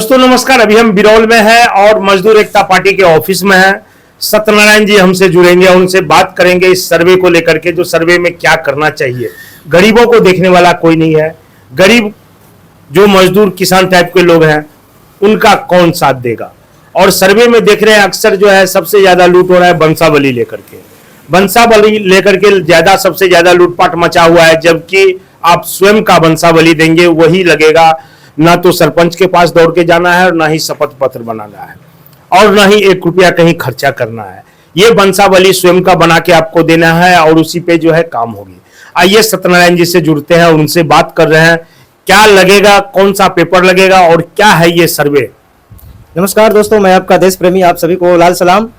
दोस्तों नमस्कार। अभी हम बिरौल में हैं और मजदूर एकता पार्टी के ऑफिस में हैं। सत्यनारायण जी हमसे जुड़ेंगे, उनसे बात करेंगे इस सर्वे को लेकर के, जो सर्वे में क्या करना चाहिए। गरीबों को देखने वाला कोई नहीं है। गरीब जो मजदूर किसान टाइप के लोग हैं उनका कौन साथ देगा। और सर्वे में देख रहे हैं अक्सर जो है सबसे ज्यादा लूट हो रहा है बंसावली लेकर के। बंसावली लेकर के ज्यादा सबसे ज्यादा लूटपाट मचा हुआ है, जबकि आप स्वयं का बंसावली देंगे वही लगेगा। ना तो सरपंच के पास दौड़ के जाना है और ना ही शपथ पत्र बनाना है और ना ही 1 रुपया कहीं खर्चा करना है। ये बंसावली स्वयं का बना के आपको देना है और उसी पे जो है काम होगी। आइए सत्यनारायण जी से जुड़ते हैं और उनसे बात कर रहे हैं, क्या लगेगा, कौन सा पेपर लगेगा और क्या है ये सर्वे। नमस्कार दोस्तों, मैं आपका देश प्रेमी, आप सभी को लाल सलाम।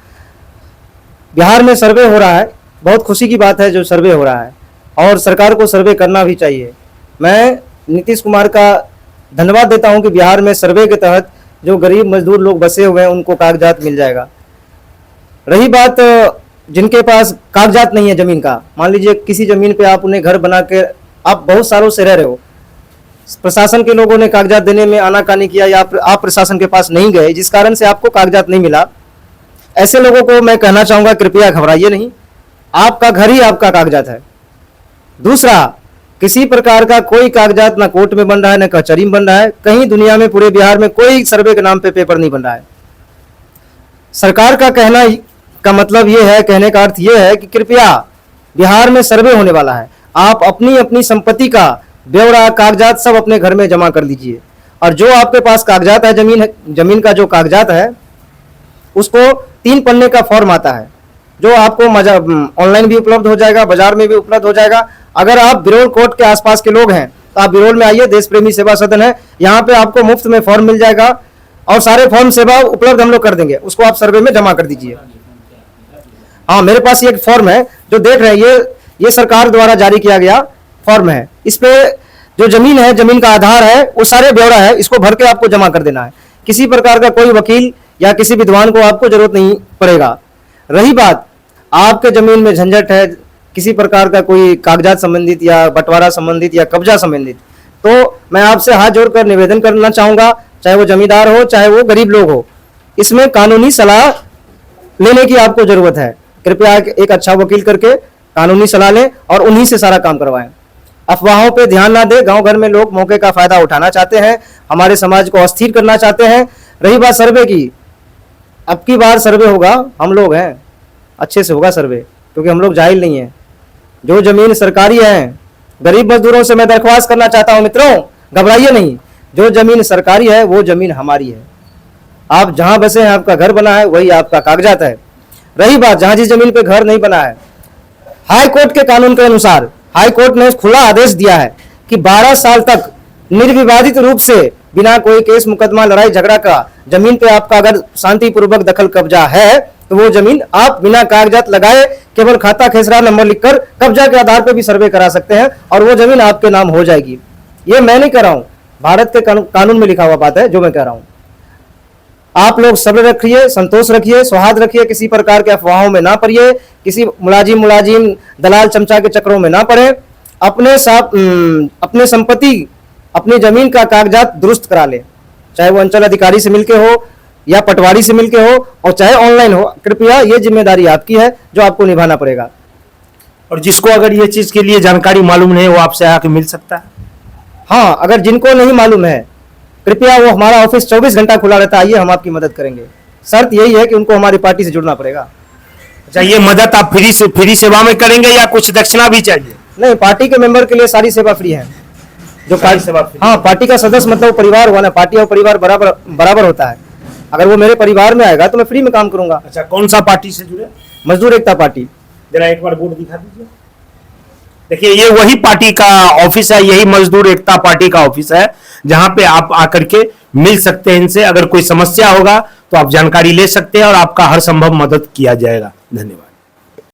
बिहार में सर्वे हो रहा है, बहुत खुशी की बात है जो सर्वे हो रहा है और सरकार को सर्वे करना भी चाहिए। मैं नीतीश कुमार का धन्यवाद देता हूं कि बिहार में सर्वे के तहत जो गरीब मजदूर लोग बसे हुए हैं उनको कागजात मिल जाएगा। रही बात जिनके पास कागजात नहीं है जमीन का, मान लीजिए किसी जमीन पे आप उन्हें घर बना के आप बहुत सालों से रह रहे हो, प्रशासन के लोगों ने कागजात देने में आनाकानी किया या आप प्रशासन के पास नहीं गए, जिस कारण से आपको कागजात नहीं मिला। ऐसे लोगों को मैं कहना चाहूंगा कृपया घबराइए नहीं, आपका घर ही आपका कागजात है। दूसरा, किसी प्रकार का कोई कागजात ना कोर्ट में बन रहा है ना कचहरी में बन रहा है। कहीं दुनिया में पूरे बिहार में कोई सर्वे के नाम पे पेपर नहीं बन रहा है। सरकार का कहना का मतलब ये है, कहने का अर्थ ये है कि कृपया बिहार में सर्वे होने वाला है, आप अपनी अपनी संपत्ति का ब्यौरा कागजात सब अपने घर में जमा कर लीजिए। और जो आपके पास कागजात है, जमीन का जो कागजात है उसको 3 पन्ने का फॉर्म आता है जो आपको ऑनलाइन भी उपलब्ध हो जाएगा, बाजार में भी उपलब्ध हो जाएगा। अगर आप बिरौल कोर्ट के आसपास के लोग हैं तो आप बिरौल में आइए, देश प्रेमी सेवा सदन है, यहाँ पे आपको मुफ्त में फॉर्म मिल जाएगा और सारे फॉर्म सेवा उपलब्ध हम लोग कर देंगे, उसको आप सर्वे में जमा कर दीजिए। हाँ, मेरे पास ये एक फॉर्म है जो देख रहे हैं, ये सरकार द्वारा जारी किया गया फॉर्म है। इस पे जो जमीन है, जमीन का आधार है, वो सारे ब्यौरा है, इसको भर के आपको जमा कर देना है। किसी प्रकार का कोई वकील या किसी विद्वान को आपको जरूरत नहीं पड़ेगा। रही बात आपके जमीन में झंझट है, किसी प्रकार का कोई कागजात संबंधित या बंटवारा संबंधित या कब्जा संबंधित, तो मैं आपसे हाथ जोड़कर निवेदन करना चाहूंगा, चाहे वो जमींदार हो चाहे वो गरीब लोग हो, इसमें कानूनी सलाह लेने की आपको जरूरत है। कृपया एक अच्छा वकील करके कानूनी सलाह लें और उन्हीं से सारा काम करवाएं। अफवाहों पे ध्यान ना दें। गांव घर में लोग मौके का फायदा उठाना चाहते हैं, हमारे समाज को अस्थिर करना चाहते हैं। रही बात सर्वे की, अब की बार सर्वे होगा, हम लोग हैं, अच्छे से होगा सर्वे, क्योंकि हम लोग जाहिल नहीं है। जो जमीन सरकारी है, गरीब मजदूरों से मैं दरख्वास्त करना चाहता हूं मित्रों, घबराइए नहीं, जो जमीन सरकारी है वो जमीन हमारी है। आप जहां बसे हैं, आपका घर बना है, वही आपका कागजात है। रही बात जहां जिस जमीन पे घर नहीं बना है, हाई कोर्ट के कानून के अनुसार हाई कोर्ट ने खुला आदेश दिया है कि 12 साल तक निर्विवादित रूप से बिना कोई केस मुकदमा लड़ाई झगड़ा का जमीन पे आपका अगर शांतिपूर्वक दखल कब्जा है तो वो जमीन आप बिना कागजात लगाए केवल खाता खेसरा नंबर लिखकर कब्जा के आधार पर भी सर्वे करा सकते हैं और वो जमीन आपके नाम हो जाएगी। ये मैं नहीं कह रहा हूं, भारत के कानून में लिखा हुआ बात है जो मैं कह रहा हूं। आप लोग सब्र रखिए, संतोष रखिए, सौहार्द रखिए, किसी प्रकार के अफवाहों में ना पड़िए, किसी मुलाजिम दलाल चमचा के चक्रों में ना पड़े। अपने संपत्ति, अपनी जमीन का कागजात दुरुस्त करा ले, चाहे वो अंचल अधिकारी से मिलके हो या पटवारी से मिलके हो और चाहे ऑनलाइन हो। कृपया ये जिम्मेदारी आपकी है जो आपको निभाना पड़ेगा। और जिसको अगर ये चीज के लिए जानकारी मालूम नहीं, वो आपसे आके मिल सकता है। हाँ, अगर जिनको नहीं मालूम है, कृपया वो हमारा ऑफिस 24 घंटा खुला रहता है, आइए, हम आपकी मदद करेंगे। शर्त यही है कि उनको हमारी पार्टी से जुड़ना पड़ेगा। अच्छा, ये मदद आप फ्री सेवा में करेंगे या कुछ दक्षिणा भी चाहिए? नहीं, पार्टी के मेंबर के लिए सारी सेवा फ्री है। जो पार्टी सेवा, हाँ, पार्टी का सदस्य मतलब परिवार हुआ ना, पार्टी और परिवार बराबर होता है। अगर वो मेरे परिवार में आएगा तो मैं फ्री में काम करूंगा। अच्छा, कौन सा पार्टी से जुड़े? मजदूर एकता पार्टी। जरा एक बार बोर्ड दिखा दीजिए। देखिए, ये वही पार्टी का ऑफिस है, यही मजदूर एकता पार्टी का ऑफिस है, जहां पे आप आकर के मिल सकते हैं इनसे। अगर कोई समस्या होगा तो आप जानकारी ले सकते हैं और आपका हर संभव मदद किया जाएगा। धन्यवाद।